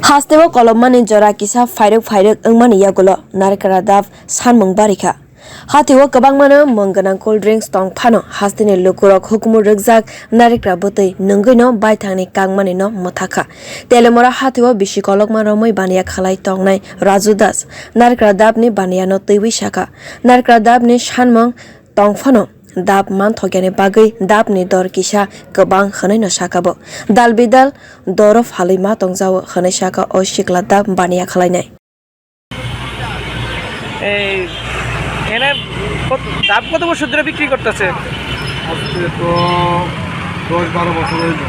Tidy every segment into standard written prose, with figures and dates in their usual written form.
Hasteo kolomani jora kisa fairuk engmani yagulo narikara dav sanmung barika. Hateo kabangmana mongganang cold drinks tong phano hastini lukurok hukumu rukjak narikra botui nunggoino baithangni kangmani no mothaka. Telemora hateo bisikolokma romoi baniya khalai tongnai Raju Das narikra dabni baniya no teiwi saka. Narikra dabni sanmung tong phano dab manthokjani bagui dabni dor kisa kobang hwnai no sakabo. Dal bidal dorof halui ma tongjao hwnai saka o sikla dab baniya khlainai. এনে দাম কত বছর ধরে বিক্রি করতেছে? আজকে তো 10-12 বছর হইল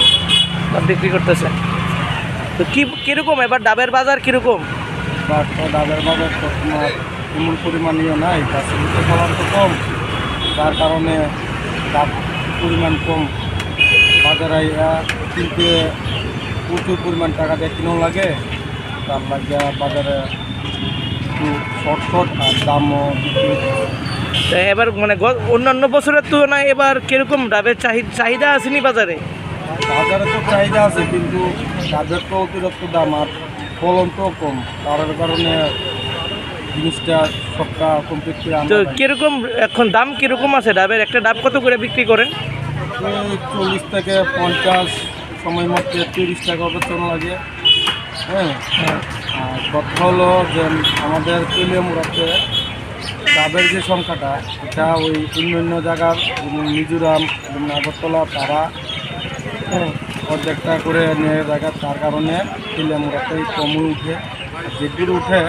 বিক্রি করতেছে। তো কিরকম এবার ডাবের বাজার কিরকম? ডাবের বাজার তো তোমার এমন পরিমাণ নাই, গাছের ফলন তো কম, যার কারণে ডাব পরিমাণ কম। বাজারে কিনতে প্রচুর পরিমাণ টাকা দিয়ে কিনো লাগে, তার লাগে বাজারে শর্ট আর দামও এবার মানে অন্যান্য বছরের তুলনায় এবার কিরকম ডাবের চাহিদা আসেনি বাজারে? বাজারে তো চাহিদা আছে, কিন্তু ডাবের তো অতিরিক্ত দাম আর ফলন তো কম, তার কারণে জিনিসটা সবটা কমপ্লিট করে তো কিরকম এখন দাম কিরকম আছে ডাবের? একটা ডাব কত করে বিক্রি করেন? 40 থেকে 50, সময় মধ্যে 30 টাকা বেতন লাগে। হ্যাঁ, আর কথা হলো যে আমাদের তেলিয়ামুড়াতে ডাবের যে সংখ্যাটা, এটা ওই অন্যান্য জায়গার যেমন মিজোরাম যেমন আগরতলা তারা অর্ধেকটা করে নিয়ে জায়গা, তার কারণে তেলিয়ামুড়াতে কমই উঠে। যেগুলো উঠে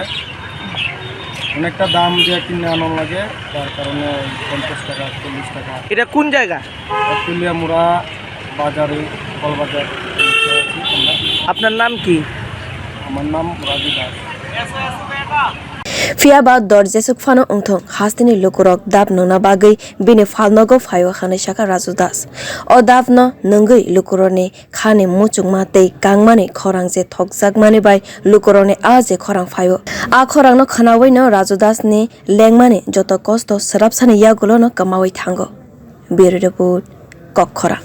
অনেকটা দাম দিয়ে কিনে আনা লাগে, তার কারণে 50 টাকা 40 টাকা। এটা কোন জায়গা? তেলিয়ামুড়া বাজারে, কলবাজার। আপনার নাম কি? আমার নাম Raju Das. Fiaba dorjesuk phano ongthong hastini lukurok dab nungna bagui bini falnogo phayo khanai saka Raju Das. O dab no nungui lukuroni khani muchungma tei kangmani khorang je thokjakmani bai lukuroni a je khorang phayo. A khorang no khanawi no Raju Das ni lengmani joto kosto srapsani yagulo no kamawi thango. Bureau report Kokkhora.